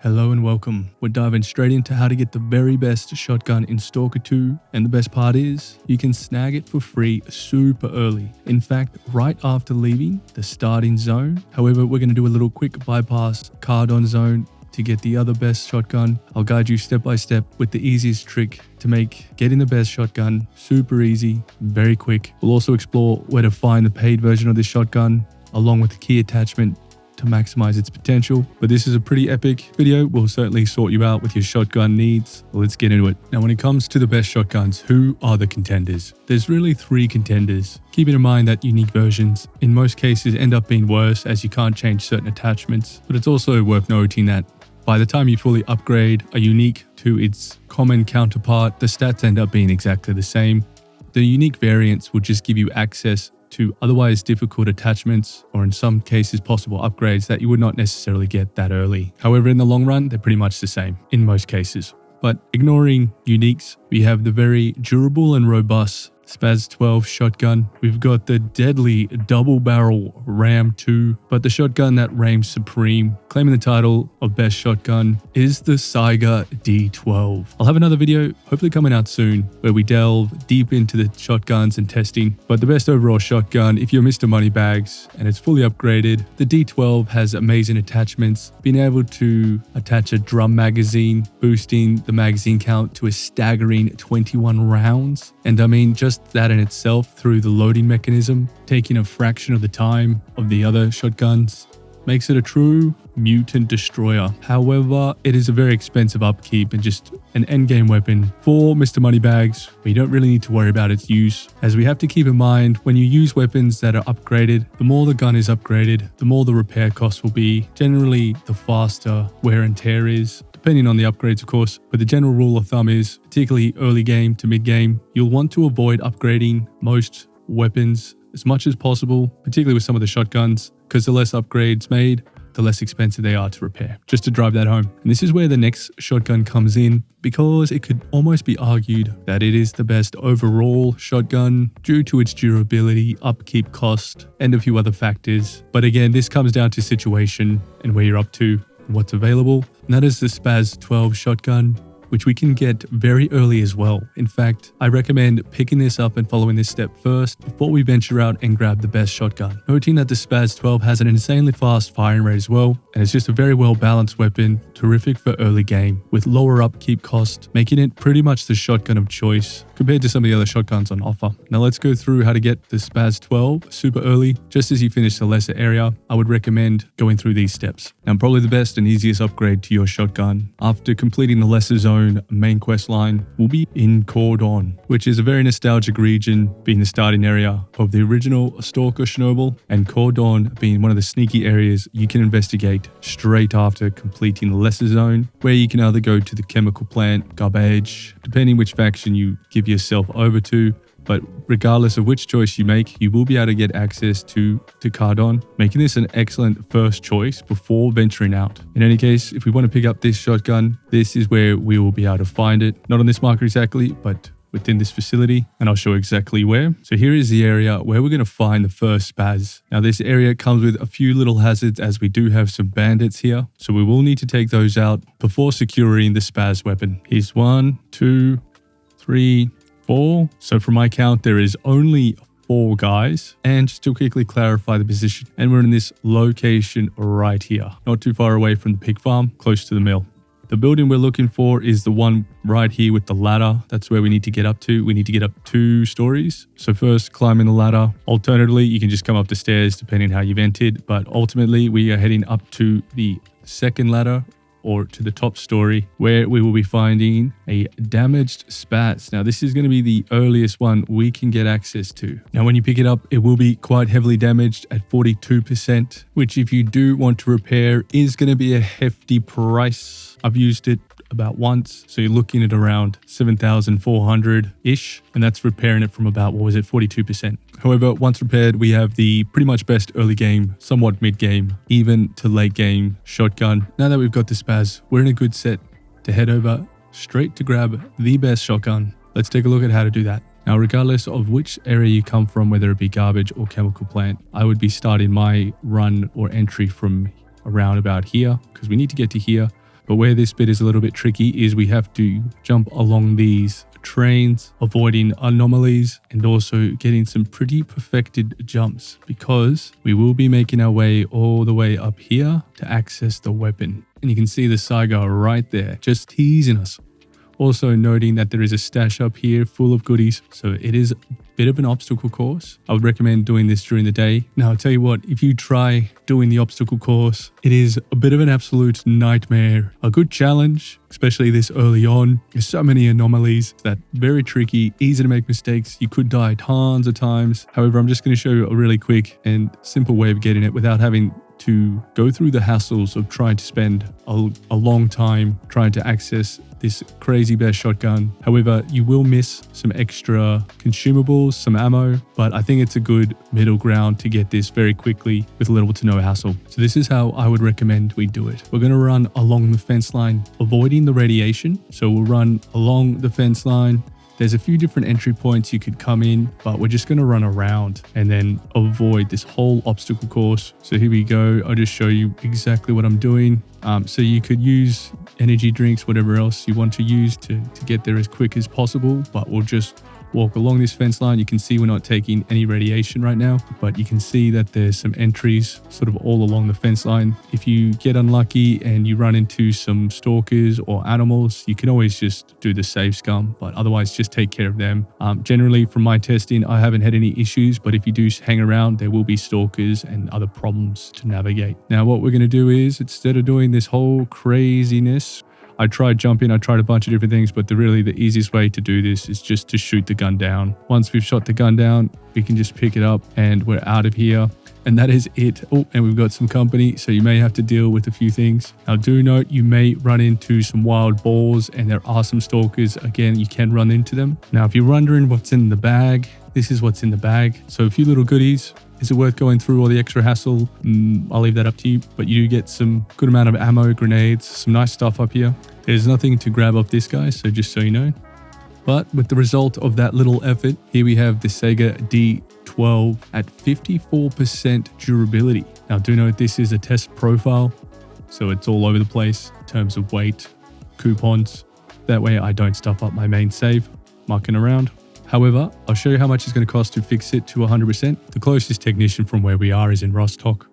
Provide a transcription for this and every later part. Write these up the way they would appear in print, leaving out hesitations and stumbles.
Hello and welcome. We're diving straight into how to get the very best shotgun in Stalker 2, and the best part is, you can snag it for free super early. In fact, right after leaving the starting zone. However, we're going to do a little quick bypass card-on zone to get the other best shotgun. I'll guide you step by step with the easiest trick to make getting the best shotgun super easy and very quick. We'll also explore where to find the paid version of this shotgun, along with the key attachment to maximize its potential. But this is a pretty epic video. We'll certainly sort you out with your shotgun needs. Well, let's get into it. Now, when it comes to the best shotguns, who are the contenders? There's really 3 contenders. Keeping in mind that unique versions in most cases end up being worse as you can't change certain attachments, but it's also worth noting that by the time you fully upgrade a unique to its common counterpart, the stats end up being exactly the same. The unique variants will just give you access to otherwise difficult attachments, or in some cases possible upgrades that you would not necessarily get that early. However, in the long run, they're pretty much the same in most cases. But ignoring uniques, we have the very durable and robust S.T.A.L.K.E.R shotgun. We've got the deadly double barrel Ram 2, but the shotgun that reigns supreme, claiming the title of best shotgun, is the S.T.A.L.K.E.R D12. I'll have another video hopefully coming out soon where we delve deep into the shotguns and testing, but the best overall shotgun, if you're Mr. Moneybags and it's fully upgraded, the D12 has amazing attachments, being able to attach a drum magazine, boosting the magazine count to a staggering 21 rounds. And I mean, just that in itself, through the loading mechanism, taking a fraction of the time of the other shotguns, makes it a true mutant destroyer. However, it is a very expensive upkeep and just an endgame weapon for Mr. Moneybags. We don't really need to worry about its use, as we have to keep in mind when you use weapons that are upgraded, the more the gun is upgraded, the more the repair costs will be. Generally, the faster wear and tear is, depending on the upgrades of course, but the general rule of thumb is, particularly early game to mid game, you'll want to avoid upgrading most weapons as much as possible, particularly with some of the shotguns, because the less upgrades made, the less expensive they are to repair, just to drive that home. And this is where the next shotgun comes in, because it could almost be argued that it is the best overall shotgun due to its durability, upkeep cost, and a few other factors. But again, this comes down to situation and where you're up to and what's available. And that is the S.T.A.L.K.E.R shotgun, which we can get very early as well. In fact, I recommend picking this up and following this step first before we venture out and grab the best shotgun. Noting that the S.T.A.L.K.E.R has an insanely fast firing rate as well, and it's just a very well balanced weapon, terrific for early game, with lower upkeep cost, making it pretty much the shotgun of choice compared to some of the other shotguns on offer. Now let's go through how to get the S.T.A.L.K.E.R super early. Just as you finish the lesser area, I would recommend going through these steps. Now probably the best and easiest upgrade to your shotgun after completing the lesser zone main quest line will be in Chornobyl, which is a very nostalgic region, being the starting area of the original Stalker Chornobyl, and Chornobyl being one of the sneaky areas you can investigate straight after completing the lesser zone, where you can either go to the chemical plant, garbage, depending which faction you give yourself over to. But regardless of which choice you make, you will be able to get access to Chornobyl, making this an excellent first choice before venturing out. In any case, if we want to pick up this shotgun, this is where we will be able to find it. Not on this marker exactly, but within this facility, and I'll show exactly where. So here is the area where we're going to find the first spaz. Now this area comes with a few little hazards, as we do have some bandits here, so we will need to take those out before securing the spaz weapon. Here's 1, 2, 3, 4. So from my count, there is only 4 guys. And just to quickly clarify the position, and we're in this location right here, not too far away from the pig farm, close to the mill. The building we're looking for is the one right here with the ladder. That's where we need to get up to. We need to get up 2 stories. So first, climbing the ladder. Alternatively, you can just come up the stairs depending how you've entered. But ultimately, we are heading up to the second ladder, or to the top story, where we will be finding a damaged spaz. Now this is going to be the earliest one we can get access to. Now when you pick it up, it will be quite heavily damaged at 42%, which if you do want to repair is going to be a hefty price. I've used it about once, so you're looking at around 7,400-ish, and that's repairing it from about, 42%. However, once repaired, we have the pretty much best early game, somewhat mid game, even to late game shotgun. Now that we've got the spaz, we're in a good set to head over straight to grab the best shotgun. Let's take a look at how to do that. Now, regardless of which area you come from, whether it be garbage or chemical plant, I would be starting my run or entry from around about here, because we need to get to here But where this bit is a little bit tricky is we have to jump along these trains, avoiding anomalies, and also getting some pretty perfected jumps, because we will be making our way all the way up here to access the weapon. And you can see the Saiga right there, just teasing us. Also noting that there is a stash up here full of goodies, so it is a bit of an obstacle course. I would recommend doing this during the day. Now, I'll tell you what, if you try doing the obstacle course, it is a bit of an absolute nightmare. A good challenge, especially this early on. There's so many anomalies that very tricky, easy to make mistakes. You could die tons of times. However, I'm just going to show you a really quick and simple way of getting it without having to go through the hassles of trying to spend a long time trying to access this crazy best shotgun. However, you will miss some extra consumables, some ammo, but I think it's a good middle ground to get this very quickly with little to no hassle. So this is how I would recommend we do it. We're going to run along the fence line, avoiding the radiation. So we'll run along the fence line. There's a few different entry points you could come in, but we're just going to run around and then avoid this whole obstacle course. So here we go. I'll just show you exactly what I'm doing. So you could use energy drinks, whatever else you want to use to get there as quick as possible, but we'll just walk along this fence line. You can see we're not taking any radiation right now, but you can see that there's some entries sort of all along the fence line. If you get unlucky and you run into some stalkers or animals, you can always just do the save scum, but otherwise just take care of them. Generally, from my testing, I haven't had any issues, but if you do hang around, there will be stalkers and other problems to navigate. Now, what we're going to do is, instead of doing this whole craziness, I tried jumping, I tried a bunch of different things, but the easiest way to do this is just to shoot the gun down. Once we've shot the gun down, we can just pick it up and we're out of here. And that is it. Oh, and we've got some company, so you may have to deal with a few things. Now, do note you may run into some wild boars, and there are some stalkers. Again, you can run into them. Now, if you're wondering what's in the bag, this is what's in the bag. So a few little goodies. Is it worth going through all the extra hassle? I'll leave that up to you, but you do get some good amount of ammo, grenades, some nice stuff up here. There's nothing to grab off this guy, so just so you know. But with the result of that little effort, here we have the Sega D12 at 54% durability. Now, do note this is a test profile, so it's all over the place in terms of weight, coupons. That way I don't stuff up my main save, mucking around. However, I'll show you how much it's going to cost to fix it to 100%. The closest technician from where we are is in Rostock.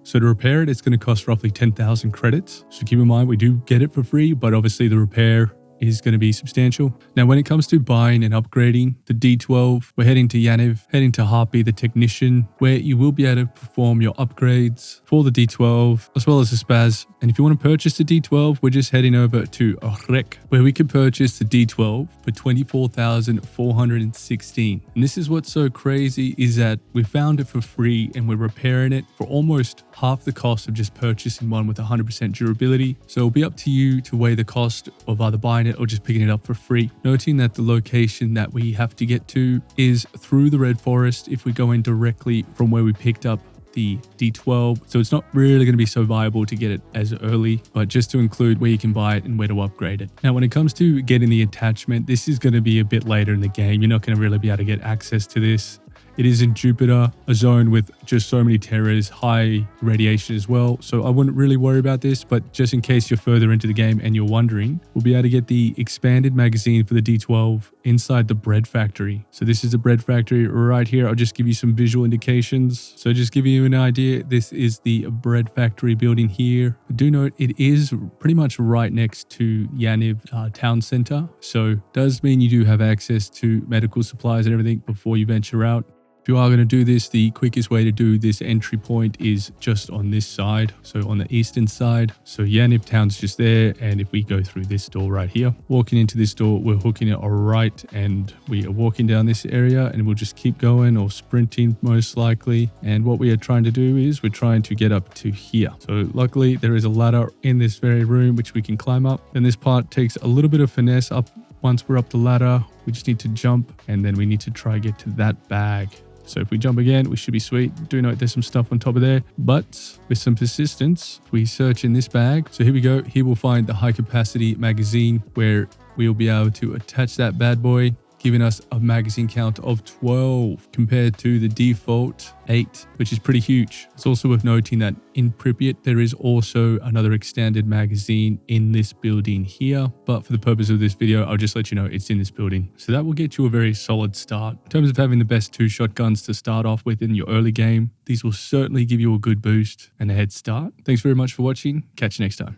So to repair it, it's going to cost roughly 10,000 credits. So keep in mind, we do get it for free, but obviously the repair is going to be substantial. Now, when it comes to buying and upgrading the D12, we're heading to Yaniv, heading to Harpy, the technician, where you will be able to perform your upgrades for the D12, as well as the SPAS. And if you want to purchase the D12, we're just heading over to Rek, where we can purchase the D12 for 24,416. And this is what's so crazy, is that we found it for free and we're repairing it for almost half the cost of just purchasing one with 100% durability. So it'll be up to you to weigh the cost of either buying it or just picking it up for free. Noting that the location that we have to get to is through the Red Forest if we go in directly from where we picked up the D12. So it's not really going to be so viable to get it as early, but just to include where you can buy it and where to upgrade it. Now, when it comes to getting the attachment, this is going to be a bit later in the game. You're not going to really be able to get access to this. It is in Jupiter, a zone with just so many terrors, high radiation as well. So I wouldn't really worry about this, but just in case you're further into the game and you're wondering, we'll be able to get the expanded magazine for the D12 inside the bread factory. So this is the bread factory right here. I'll just give you some visual indications. So just give you an idea, this is the bread factory building here. Do note it is pretty much right next to Yaniv town center. So does mean you do have access to medical supplies and everything before you venture out. If you are going to do this, the quickest way to do this entry point is just on this side, so on the eastern side. So Yaniv town's just there, and if we go through this door right here, walking into this door, we're hooking it all right, and we are walking down this area, and we'll just keep going or sprinting most likely. And what we are trying to do is we're trying to get up to here. So luckily there is a ladder in this very room which we can climb up, and this part takes a little bit of finesse up. Once we're up the ladder, we just need to jump, and then we need to try get to that bag. So if we jump again, we should be sweet. Do note there's some stuff on top of there, but with some persistence, we search in this bag. So here we go. Here we'll find the high capacity magazine where we'll be able to attach that bad boy. giving us a magazine count of 12 compared to the default 8, which is pretty huge. It's also worth noting that in Pripyat, there is also another extended magazine in this building here, but for the purpose of this video, I'll just let you know it's in this building. So that will get you a very solid start. In terms of having the best 2 shotguns to start off with in your early game, these will certainly give you a good boost and a head start. Thanks very much for watching. Catch you next time.